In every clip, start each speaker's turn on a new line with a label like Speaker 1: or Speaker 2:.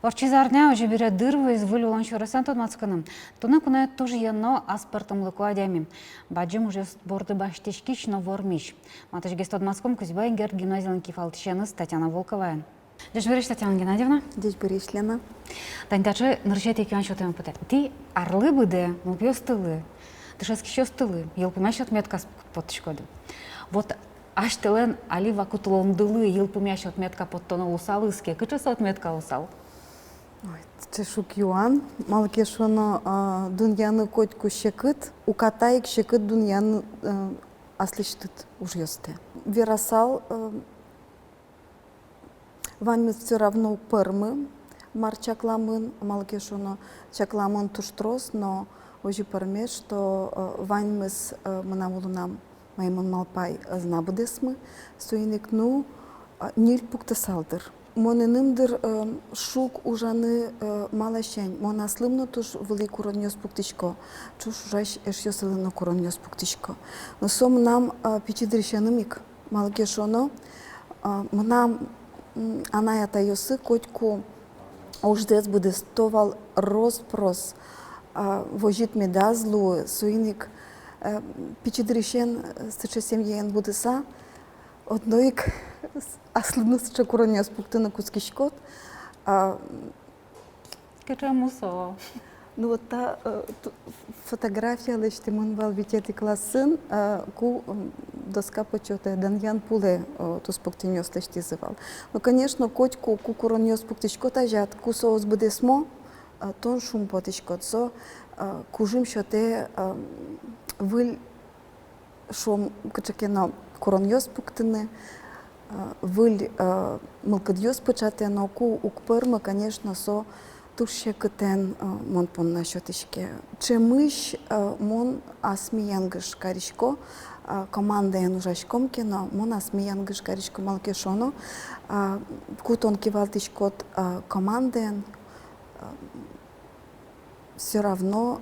Speaker 1: Варчизарня уже берет дырвы из вылюлан чурасан тот мацканым. Туны кунает тоже яно аспартом лыку адями. Баджим уже борды баштишкич, но вормиш. Матыш гестод мацком Кузьба Ингер гимназиялын кефалтышяныз Татьяна Волковая. Деш береш, Татьяна Геннадьевна?
Speaker 2: Деш береш, Лена.
Speaker 1: Танькачы ныршет екюан шотем пыта. Ти арлы быде, мулпьё стылы. Ты шаскищё стылы. Елпумяш отметка потышкоды. Вот аш тылен али вакутулондылы елпумяш отметка подтону усалыске. Кычыс отметка усал?
Speaker 2: Це шук юан, малкешоно дуньяны котку щекыт, укатайк щекыт дуньяны аслиштыт уж ёсте. Верасал ваньмыз все равно пырмы, мар чакламын, малкешоно чакламын туштрос, но уже пырме, что ваньмыз манавулунам маймон малпай знабудесмы, суиник ну ниль пуктасалдыр. Моненымдыр шук ужаны малашень, мон аслымно туш вли куроньёс пуктичко, чуш ужаш эш ёсылыно куроньёс пуктичко. Но сом нам пичидрищанымик, малгешоно, мнам анаята ёсы котку уждец будестовал роспрос, вожит медазлу, суиник пичидрищен сыча семьен будеса, одноик аслыбны сыча куроньёс пуктыны кускишкот.
Speaker 1: Кычамусо.
Speaker 2: Ну вот та фотография лечти мон вал витети классын, ку доска почёта Даньян Пуле тус пуктинёс лечти зывал. Ну, конечно, котку ку куроньёс пуктишкот ажат, ку соос быдесмо, тон шум потишкот, со кужим шоте выль шом кычакено куроньёс пуктыны, выль мылкыдьёс пычатено, ку укпырмы, конечно, со туше кытен мон пон насчётышке. Чемыш мон асмиянгыш каришко, командаен ужашком кено, мон асмиянгыш каришко малкешоно, кутон кивалтышкот командаен, все равно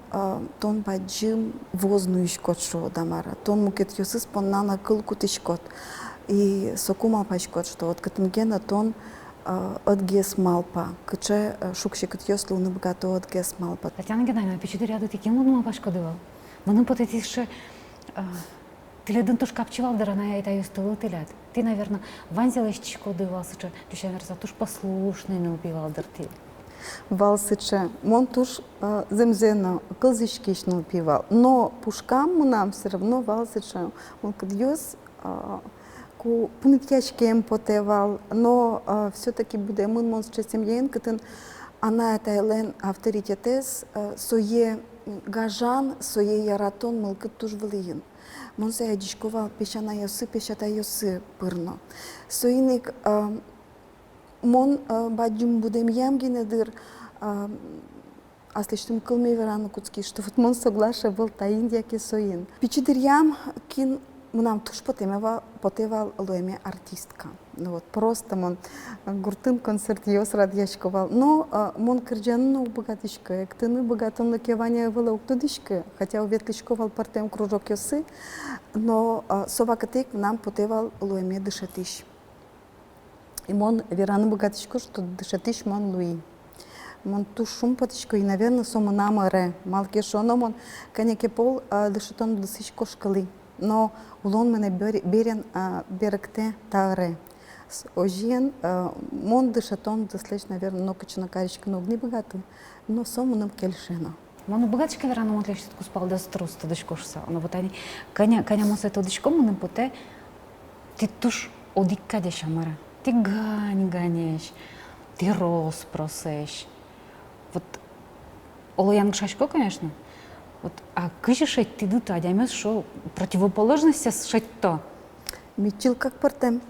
Speaker 2: тон баджим вознуишкот шо дамара, тон мукет ёсыс поннана кылкутышкот. И сокумал пачкот, что вот кытынгена тон отгес малпа, кыче шукшикот ёслы уны богато отгес малпа.
Speaker 1: Татьяна Геннадьевна, печиды ряды таким лудмал пашкодывал. Мыным потетиши тиледын туш капчевал дарана айта ёстылы тилят. Ты, наверное, ванзила ищичко дывал сыча, тюшамерза туш послушный не убивал дыртил.
Speaker 2: Валсыча, мон туш земзена кылзышкиш не убивал. Но пушкам нам все равно валсыча, он кыдьёс ку пунктячкем потевал, но все-таки буде мын монстр семьен, кытын она это элен авторитетес, сое гажан, сое яратон мылкыт туш вылыйын. Монса ядишковал пешана ёсы, пешата ёсы пырно. Соиник мон баджим будем ямгинедыр, аслиштым кылмей вераны куцки, что вот мон соглаша был та индияке соин. Пичидыр ям кин мынам туш потевал луэме артистка. Ну вот просто мон гуртын концерт ёс радьячковал. Но мон кырджанны богатышка, эктыны богатон лакевания было уктудышка, хотя уветличковал партем кружок ёсы, но совакатек нам потевал луэме дышатыш. И мон вераны богатышко, что дышатыш мон луи. Мон тушум потышко, и, наверное, сома намаре. Малкешоно мон канеке пол дышатон дысышко шкалы. Но улон мене берен берегте таре. Ожен мон дышатон дыслеч, наверное, но качана каричка ногни богатым, но сомуным кельшено.
Speaker 1: Мону богатичка верана мон лечит куспал да струс дышкошса. Но вот они каня моса это дышком мон поте ти туш одикка дешамара. Ти ганешь, ти роспросешь. Вот олоянг шашко, конечно. Вот, а кыжи шать ты дута, адямес шо противоположности шать-то?
Speaker 2: Мечил как партем,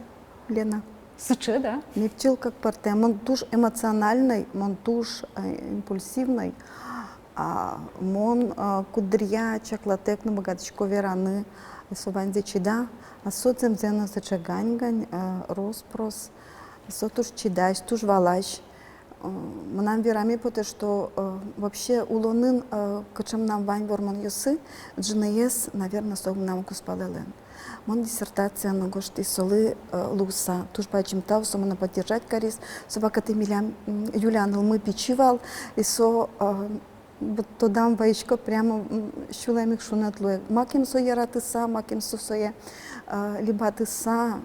Speaker 2: Лена.
Speaker 1: Сыче, да?
Speaker 2: Мечил как партем. Он туш эмоциональный, он туш импульсивный. Мон кудря, чаклатек, на богаточко вераны, суванзе чида, а соцем зена сыче гань-гань, роспрос, со туш чидаш, туш валаш. мы нам верами, потому что вообще улонын качам нам вань ворман юсы, джинеес, наверное, сог нам куспалелен. Мон диссертация на гошти солы луса, туж бачим тау, со мона поддержать карис, собакаты милям Юлиан мы печивал, и со то дам ваичко прямо щулемик шунатлуе. Маким со яратыса, маким со сое либатыса,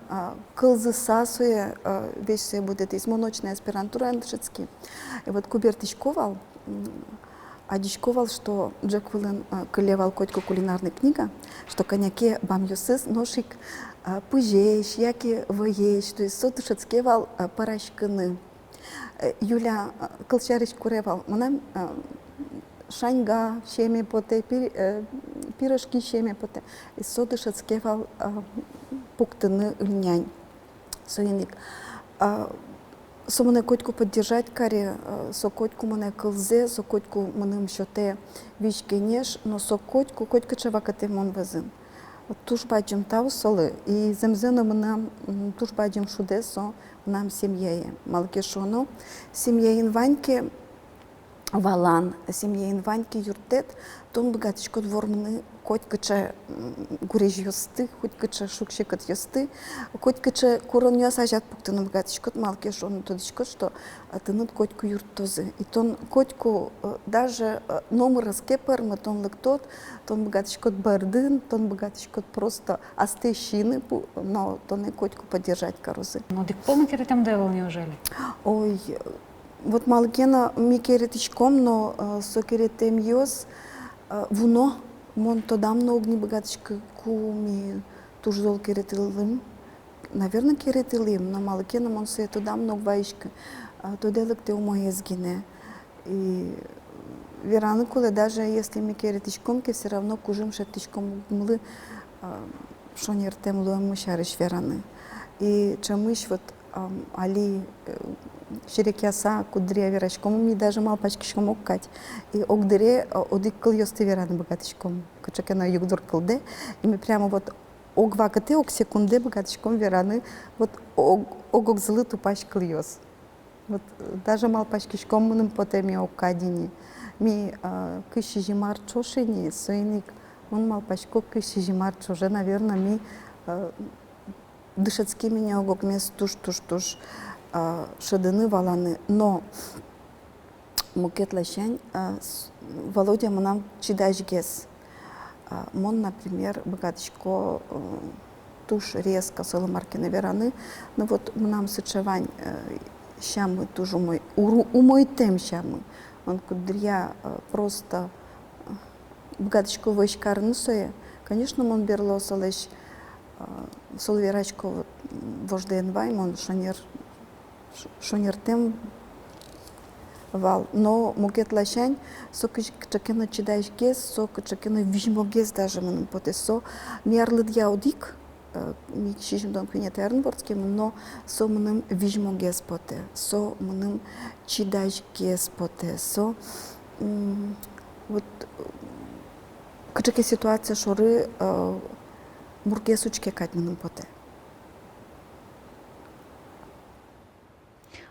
Speaker 2: кылзыса сое вещь сое будет из моночная аспирантура андшицки. И вот кубертичковал, адичковал, что Джек Уиллен клевал котку кулинарная книга, что коньяки бам юсыс ношик пыжеш, яки воеш, то есть сотышецкевал парашканы. Юля кылчарич куревал, манам шаньга, щеме поте, пирожки щеме поте. И сотышецкевал пуктыны льнянь. Соиник. Со мене котку поддержать каре, со котку мене кылзе, со котку мене мшоте вичке неш, но со котку, котка чавакате мон везин. Туж бачим тау соли, и земзено мене туж бачим шудесо нам сім'єє. Малкешоно, сім'єїн ваньке валан, сім'єїн ваньке юртет, тон богатичко двор мене котка гуриж йости, котка шукшикат йости, котка курон йосажат пуктыны богатичко малкешоно тодичко, что тынут котку юртозы. И тон котку даже номер раскепер, мы тон лектот, тон богатичко бардын, тон богатичко просто астещины, но тон и котку поддержать корозы.
Speaker 1: Ну, дик полный керетям девил, неужели?
Speaker 2: Ой, вот малкена ми керетичком, но со керетем йос, вуно, мон тодам на огни богатичко ми туж зол керетилым. Наверное, керетилым, но малкена мон се тодам на огваишка. То делок те умоє сгине. И вераны, коли даже если ми керетичком, ке все равно кужим шертичком млы, шонер тем луем мышарыш вераны. И чамыш вот али ширекяса кудре верачком, ми даже мал пачкишком оккать. И огдере одик кыл ёсты вераны богатичком. Кучакена югдор кылде. И мы прямо вот огвакате ок секунде богатичком вераны, вот огок злы тупаш кыл ёс. Вот даже мал пачкишком мыным потеми оккадини. Ми кыши жимар чошини, соиник, он мал пачко кыши жимар чоже, наверное, ми дышецки меня огок мес туш шедыны валаны. Но мукет лащань Володя нам чидаш гес. Мон, например, богатичко туш резко соломаркины вераны, но вот нам сычевань щамы туж умой тем щамы. Он кудря просто богатичко войшкарны сое. Конечно, мон берло солещ солверачко вожден вай, мон шонер тем вал. Но мукет лащань, со качакена чидаш гес, со качакена вижмо гес даже мон потесо. Миарлыд яудик, ми шишим дон квинет Эрнбордским, но со мным вижмо гес поте, со мным чидаш гес поте, со вот качаке ситуация шоры мурге сучке кать мным поте.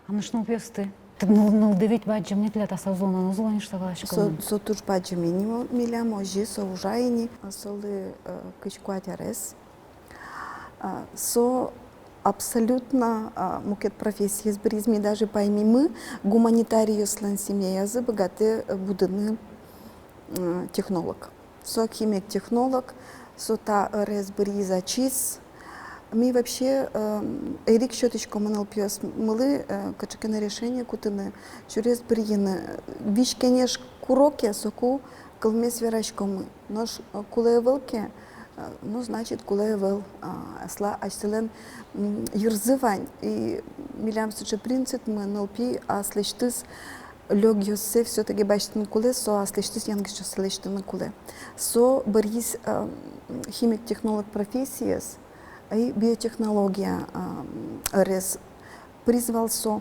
Speaker 1: А ну что пьёсты? Ты ну девять баджем нет лета сезона, ну звонишь тавашко.
Speaker 2: Со туж баджем минимо милямо жи со ужайни, солы кычкуатярес. Со абсолютно мукет профессии с бризми, даже пойми мы, гуманитарию слан семья язы, богатый будный технолог. Со химик-технолог, со та рез бриза чиз. Мы вообще, Эрик щеточку манал пьес мылы, качакены решения кутыны, через брины. Вич, конечно, куроки, соку, калмес верачком. Нож кулевелки, ну, значит, кулевел, асла аселен юрзывань. И милям суче принцип мы налпи, а слештыс лёг ёсе все-таки бачит на куле, со а слештыс янгище слешты на куле. Со борис химик-технолог профессиес, и биотехнология рез призвал со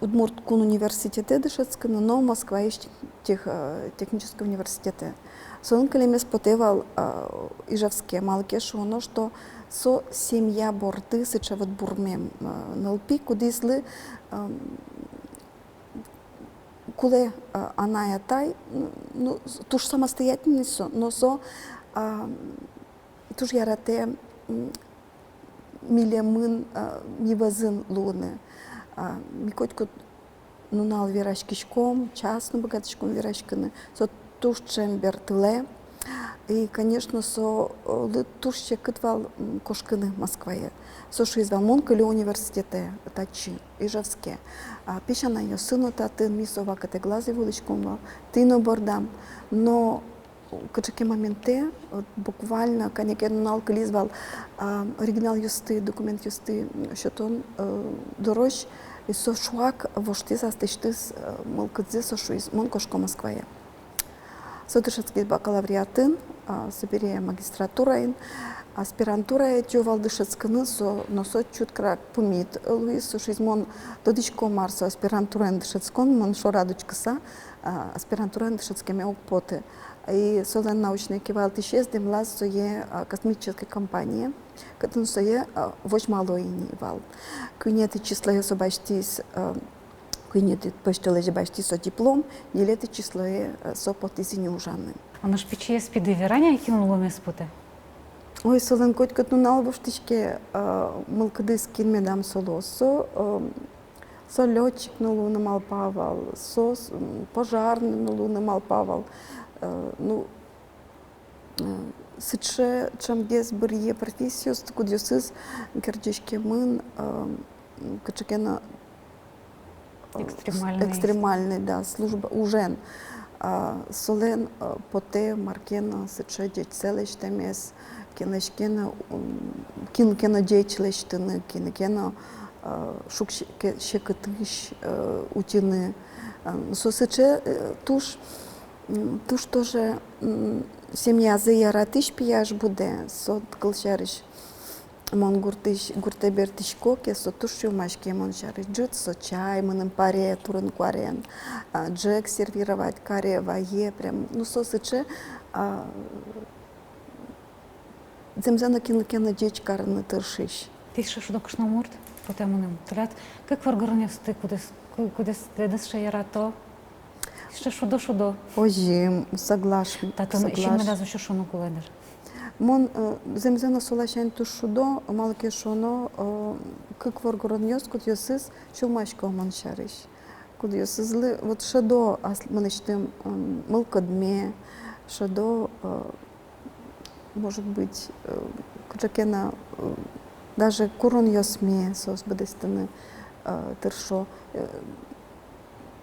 Speaker 2: Удмурткун университете дышецка, но Москва есть технический университет. Сон калемес потевал Ижевске, малке шоно, что со сім'я борти сича вот бурмем налпі, кудись ли коли она тай, ну, ту ж самостоятельність, но со туж ярате милемын мивазын луны. Микотько нунал вирашкишком, частно богатышком вирашканы, со туж чембер тыле. И, конечно, со туж ще кытвал кошканы Москвае. Со шизвал Монкали университете, тачи, Ижевске. Пишана ее сыну татын, мисова кате глази вуличком, тыно бордам. Но качаки моменте, буквально, конечно, нунал кализвал оригинал юсты, документ юсты, що тон дорож, и со шуак вошти застыштыс мылкыдзе со шуиз Монкошко Москвае. Содышецкий бакалавриатын, собере магистратураин, аспирантура этю валдышецканы, но со чуткрак пумит Луис, со шизмон додичко марсо аспирантураин дышецкон, мон шорадочкаса, аспирантураин дышецкеме окпоты. И солен научный кивалт исчездем лаз сое космической компании, который сое вось малоини вал. Кюнеты числа я собачтис, кюнеты почти лежи бачти со диплом, не лето число со потисини ужаны.
Speaker 1: А наш пече спиды вираня кинул спуте?
Speaker 2: Ой, солен коть катунал воштичке мылкадыс кинмедам солосо, со летчик на луна малпавал, со пожарный на луна малпавал. Ну, сыче, чем гез бырье профессию, стукудюсыз, кердюшке мын, качекена экстремальный, да, служба ужен. Солен поте маркена сыче деть селештемес, кинешкена, кинкена деть лештыны, кинкена шук щекотыш утины. Со сыче туш тоже семья заяратыш пияж буде, сот кылшарыш мон гурте бертишко, ке со туш юмашке мон шарыш джит со чай, мыным паре турын куарен, джек сервировать, каре вае, прям, ну со сыче земзена кинлыкена деч карны тыршыш.
Speaker 1: Ти ще шудок мурт, по тему ним. Толят, как варгорневсти, куди следиш ще ярато? Ще шудо.
Speaker 2: Ожим, соглашен.
Speaker 1: Тато, ще не разу що шону куледер.
Speaker 2: Мон земзена солашен ту шудо, малке шоно, как варгорневс, куд йосыз, чулмашко мон шарыш. Куд йосызлы, вот шадо, манештым, мылкадме, шадо, может быть, куджакена, даже курон йосме, сос бадестаны, тыршо.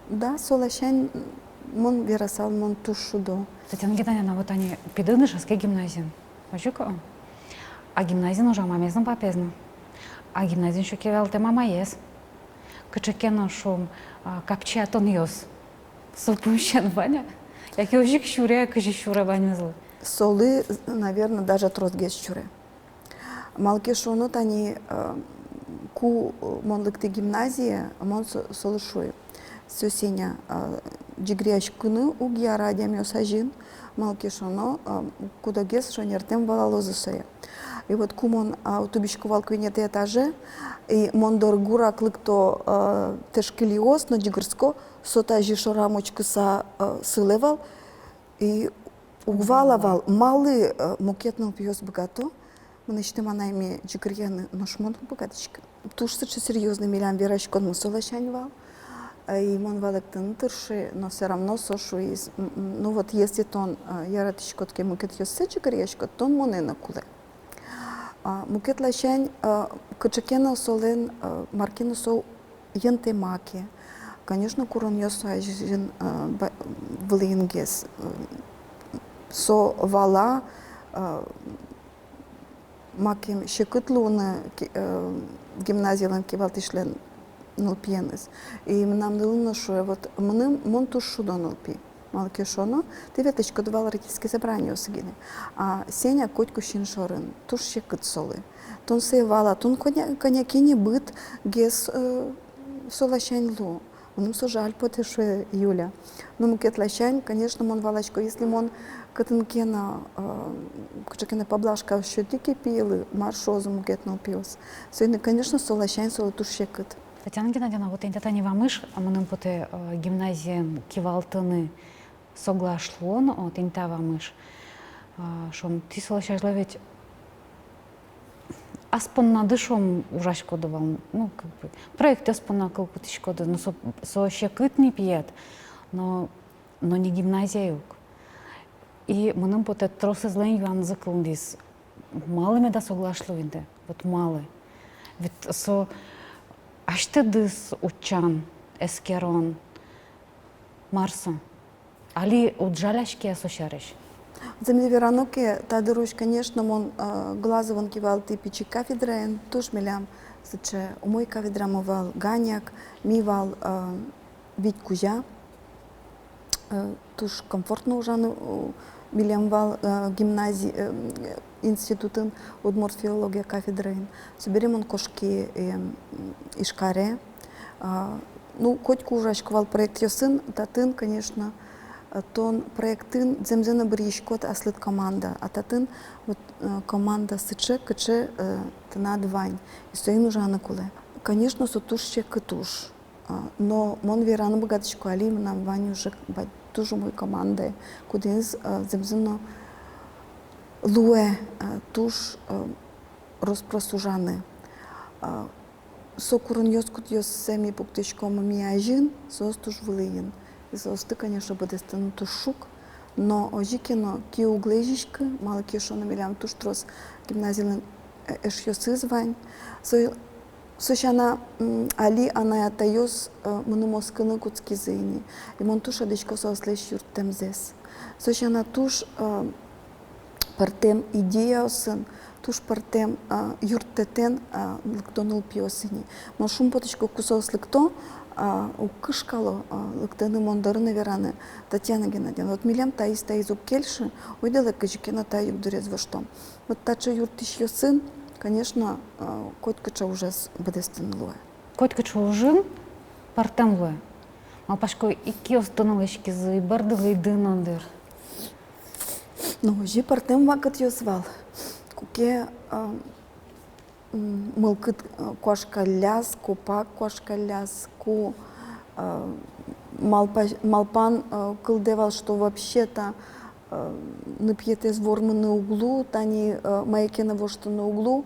Speaker 2: Да, солашен, мон вирасал, мон тушудо.
Speaker 1: Татьяна Геннадьевна, вот они педагогическая гимназия. Почука? А гимназия уже мамезна папезна. А гимназия еще кивал те мама ес. Качакена шум капча тон йос. Сопущен Ваня. Як я ужик щуря, кажи щура Ваня злы.
Speaker 2: Солы, наверное, даже трозгес щуре. Малке шонот они ку монлыкты гимназия, мон солышуй. Сюсеня джигряш куны угья радиам йосажин, малке шоно, куда гес шонертем валалозы соя. И вот кумон тубишковал куйнете этаже, и мондор гура клыкто тешкелиос, но джигрско, сота жишорамочка са сылевал, и угвалавал малы мукетнал пьёс богато, мы считаем она ими джигрьяны, но шмон богаточка. Тушсыча серьезный милям верашкон мусолашаньвал. И мон валектен тырши, но все равно сошу из, ну вот если тон яратышкотке мукет йосечи корьяшкот, тон моне на куле. Мукет лашань качакена солен маркина сол янте маки. Конечно, курон йосажин влингес со вала маким щекытлуны гимназия ланки валтишлен нолпиенес. И нам дылно шо вот мным монту шудо нолпи. Малке шоно, ты веточка давал родительские собрания осагины. А Сеня котку шиншорын, туш щекыт солы. Тон севала, тон коньяки не быт гес солощань лу. Оным со жаль потеше Юля. Но мукет лащань, конечно, мон валачко, если мон катынкена, качакена поблажка щетики пилы, маршозу мукет напилс. Сегодня, конечно, со лащань, со латушекет.
Speaker 1: Татьяна Геннадьевна, вот интата не вамыш, а мы нам поте гимназиям кивалтыны соглашлон, вот инта вамыш, шом ти солощажла ведь аспон надышом ужашко давал, ну, как бы, проект аспон на колку тысячко, но со щекыт не пьет, но не гимназия юг. И мы нам поте тросы злень ван заклындис, мало me da соглашловинде, вот мало. Ведь со Аштедис учан, эскерон, Марса. Али уджаляшки асошариш.
Speaker 2: За вераноке та дыруш, конечно, мон глазован кивал ты пичи кафедраен, туш милям, заче у мой кафедра мовал ганяк, мивал вить кузя, туш комфортно ужан милям вал гимназии, институтын удмуртфилология кафедраен. Соберем он кошки ишкаре. Ну, котьку ужашковал проект ёсын, татын, конечно, тон проектын земзена бришкот аслит команда, а татын вот команда сыче кыче тына двань. И стоин уже анакуле. Конечно, сотушче кытуш, но мон веран богаточку али нам вань уже тоже мой команды, куда из земзена луе туш распросужаны. Сокурун ёскут ёс семи пуктычком миажин, сос туш вылыин. И сос ты, конечно, будет стану тушук, но ожикино ки углежишка, мало кишо на милям туш трос гимназиялен эш ёс извань. Сошана али она атайос мномосканы куцки зыни. И мон туш адычко сос леш юртем зес. Сошана туш партем идеясын, туш партем юртетен лыктонул пиосыни. Но шум поточко кусос лыкто, у кышкало лыктаны мондарыны вераны Татьяна Геннадьевна. Вот милям таис таизук кельши, уйдела качекена таюк дурез во что. Вот тача юртиш ее сын, конечно, коткача ужас бедестен луэ.
Speaker 1: Коткача ужин партем луэ. А пашко и киос тоналышки за и бардовый дынандыр.
Speaker 2: Ну, жи партем вакат ее звал. Куке мылкыт кошка ляс, купак кошка ляс, ку малпан кылдевал, что вообще-то напьете звормы на углу, тани маякена во что на углу.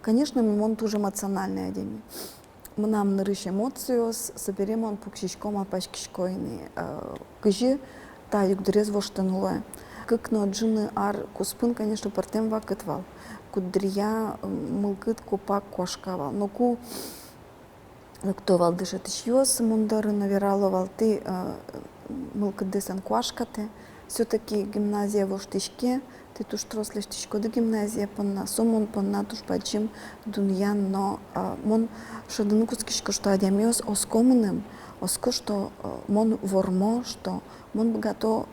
Speaker 2: Конечно, он тоже эмоциональный один. Мы нам нарыш эмоцию, соберем он пукшичком, а пачкишкойни. Кыжи та югдрез во что нула. Как но джины ар куспын, конечно, партем вакытвал. Кудрия мылкыт купак кошкавал. Но ку лактовал дышат ищёс мундары навераловал ты мылкыт десен кошкате. Все-таки гимназия во штичке, ты туш трослеш тичко до гимназия понна сомон понна туш пачим дуньян, но мон шадын кускишко что адямиос оскомыным, оско что мон вормо, что мон богато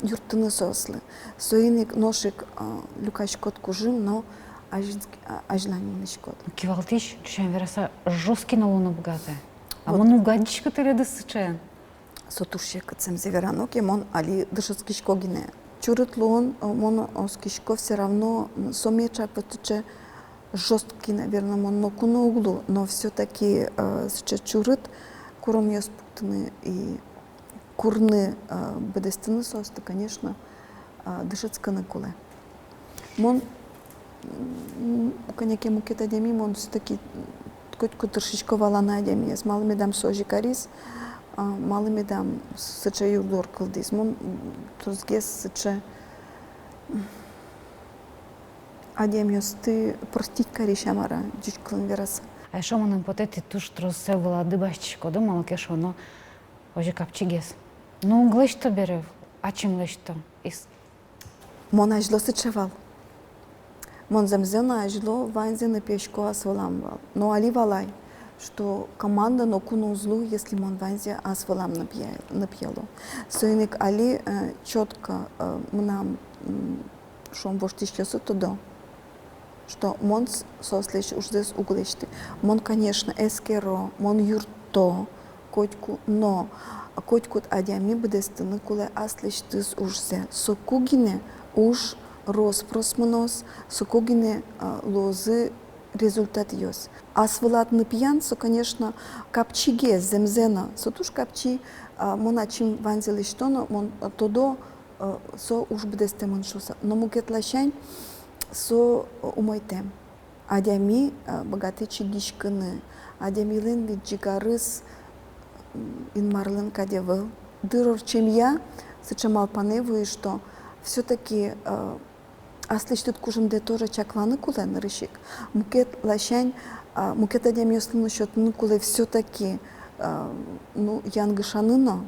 Speaker 2: юртыны сослы. Соиник ношик люкашкот кужим, но ажланинышкот.
Speaker 1: Кивалтиш, чушан вераса жесткий на луну богатая. А мон угадичка ты ряды сычен.
Speaker 2: Сотурше кацем зеверанок, мон али дышат скишко гине. Чурит лон, мон скишко все равно сомеча потече жесткий, наверное, мон ноку на углу, но все-таки чурит куром я спутаны и курны бедестины соста, конечно, дышат сканакуле. Мон коняки мукета деми, мон все-таки котку трошечко валана деми, с малыми дам сожи карис, малыми дам сыча юрдор кылдис, мон тузгес сыча адемиос ты простить кариш амара, дючклын вераса.
Speaker 1: А що ми нам потети туш тросе влади баччико, думала, кешо, но оже капчигес. Ну, глещто берев, а чим глещто?
Speaker 2: Мон ажло сычевал. Мон замзена ажло ванзе на пешко асваламвал. Но али валай, что команда но куну злу, если мон ванзе асвалам напьело. Соиник али четко нам шом воштищесу тодо. Что мон сослеш уж здесь углещты. Мон, конечно, эскеро, мон юрто, котку, но коткут адями бедестыны куле аслештыз ужзе. Сокугине уж роспросмонос, сокугине лозы результат йос. А свылатны пьян, со, конечно, капчиге земзена, со туш капчи, мона чим ванзелиштоно, мон тодо со уж бедесте моншуса. Но мукет лащань со умойтем. Адями богаты чигишканы, адямилен вид джигарыс инмарлен кадевыл. Дырор чем я, сычемал паневу, что все-таки аслиштут кужымде тоже чакланы кулен рышик. Мукет лащань, мукет адями ослыны счетны куле все-таки ну янгышаныно,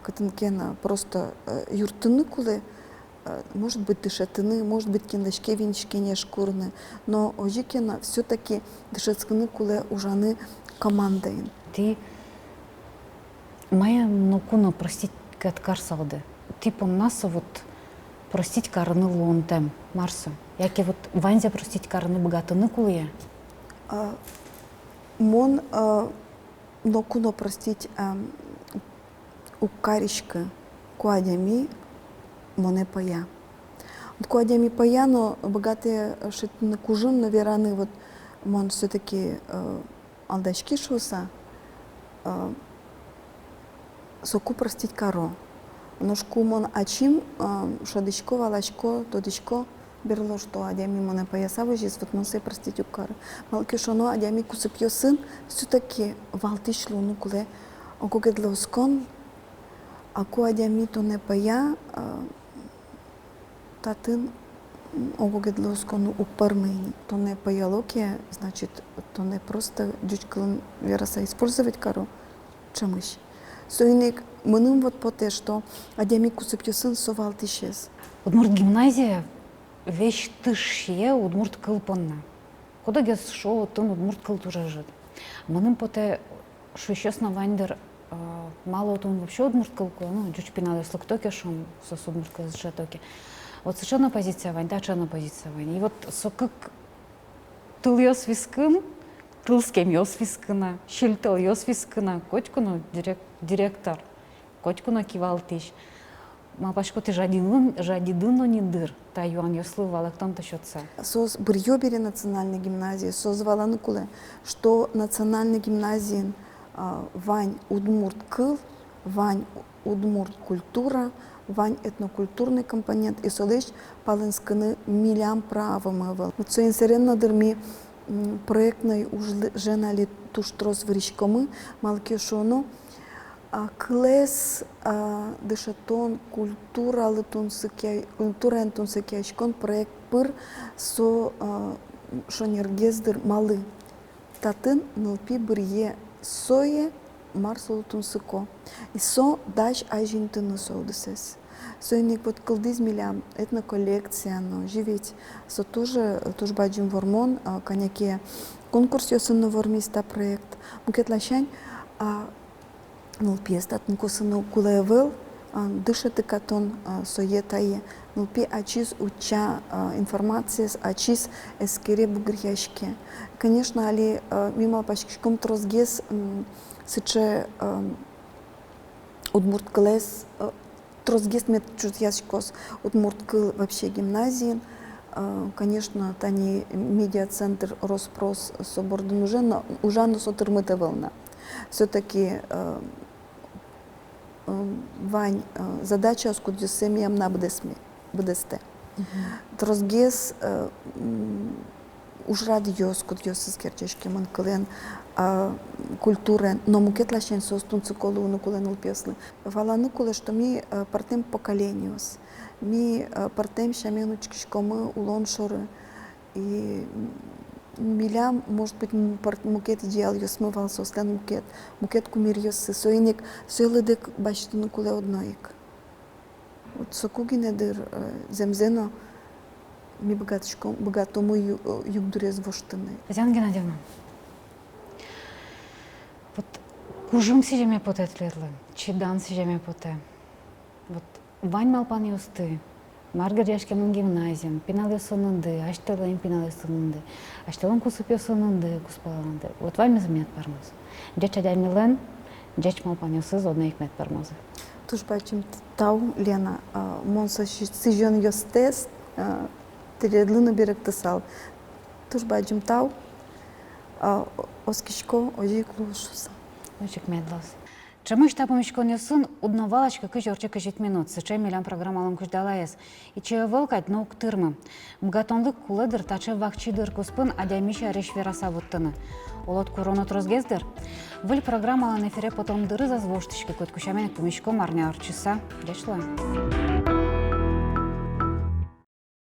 Speaker 2: катынкена просто юртыны куле, может быть дышатыны, может быть кинлешке винчкене шкурны, но ожикена все-таки дышатсканы куле ужаны командаин.
Speaker 1: Ти моя нокуна простить кат карсалды. Типа нас вот простить карны лонтем Марсу. Яке вот ванзя простить карны богатыны куле.
Speaker 2: Мон нокуно простить у каришка куадями моне пая. Вот куадями пая, но богатые шитны кужим, наверное, вот мон все-таки алдачки шуса соку простить каро. Но шкумон ачим шадычко, валачко, тодычко берло, что адями моне пая савожис, вот мон се простить у кары. Малки шоно адями кусыпьё сын, все-таки валтиш луну куле окогедлоскон, а ку адями то не пая татын огогедлоскону упармейни. То не паялокия, значит, то не просто дючкалын вераса использовать кару, чемыш. Сойник мыным вот по те, что адями кусыпьёсын совалтишес.
Speaker 1: Удмурт гимназия вещь тышье удмурт кылпонна. Куда гес шо тон удмурт кыл тоже жит. Мыным по те, что еще основандер мало тон вообще удмурт кылку, ну чуть пинали слуктоки шом со удмурт кыл сжатоки. Вот совершенно позиция вань, да, совершенно позиция вань. И вот со как тыл ёс вискын, тыл с кем ёс вискына, щильтыл ёс вискына, котькуну директор, котькуну кивалтиш. Мапашко ты жадидыно не дыр, та юан ёслы валактан тащётся.
Speaker 2: Соз брьёбере национальной гимназии, созвала нукуле, что национальной гимназии вань удмурт кыл, вань удмурт культура, вань этнокультурный компонент и солыш палынсканы милям правомывал. Вот со инсеренно дырми проектной уже нали туштрос вричкомы, малки шону, клес дышатон культура ентунсыкяшкон проект пыр со шонергездыр малы. Татын нылпи бірге сое марсолу тунсыко. И со даш ажинтыны соудысес. Сойник вот кылдыз милям этноколлекция, но живеть со тоже баджим вормон, коняке конкурс ёсынны вормиста проект. Мукетлашань нылпи эстатын косыны кулаевыл, дышаты катон соетае. Нылпи ачиз уча информация, ачиз эскере бугряшке. Конечно, али мимо пашкишком трозгес сыче удмурт кылес трозгес мет чутьяшкос удмурт кыл вообще гимназии. Конечно, тани медиацентр Роспрос соборден уже на сотырмыта волна. Все-таки вань задача скудю семьям на бдсте. Трозгес уж радио скудю сискерчешки манкален культура, но мукет лащен состун циколу нукулен улпеслы. Валаны куле, что ми партем поколениос, ми партем шаменучкишко мы улон шоры и милям, может быть, мукет идеал ее смывал сослен мукет кумир ёсы, соиник сойлыдек баштыны куле одноик. Вот сокугине дыр земзено ми богатому югдурез воштыны.
Speaker 1: Татьяна Геннадьевна, вот кужым сижеме поте тлетлы, чидан сижеме поте. Вот вань малпан ёсты, маргар яшкемын гимназиям, пинал ёсынынды, аштелайын пинал ёсынынды, аштелан кусып ёсынынды, куспаланды. Вот вань мезмет бармыз. Деча даймилен, Джечмал панюсыз одна икмет пармозы.
Speaker 2: Туш бачим тау Лена, монса сижон йостес, тиредлыны берек тысал. Туш бачим тау, оскишко ожи клушуса.
Speaker 1: Очек медлас. Чому ж та помічконі син одновалочка киш орче кишить минут, сиче мілян програмалам киш далаєс. І чи вилкать наук тирми. Мгатонлык кулыдыр таче вакчидыр куспын адямиша реш вераса вуттыны. Олот коронат розгездер. Выль программалан эфире потом дыры зазвоштышки, кот кушаменек помічко марня арчыса. Дешло.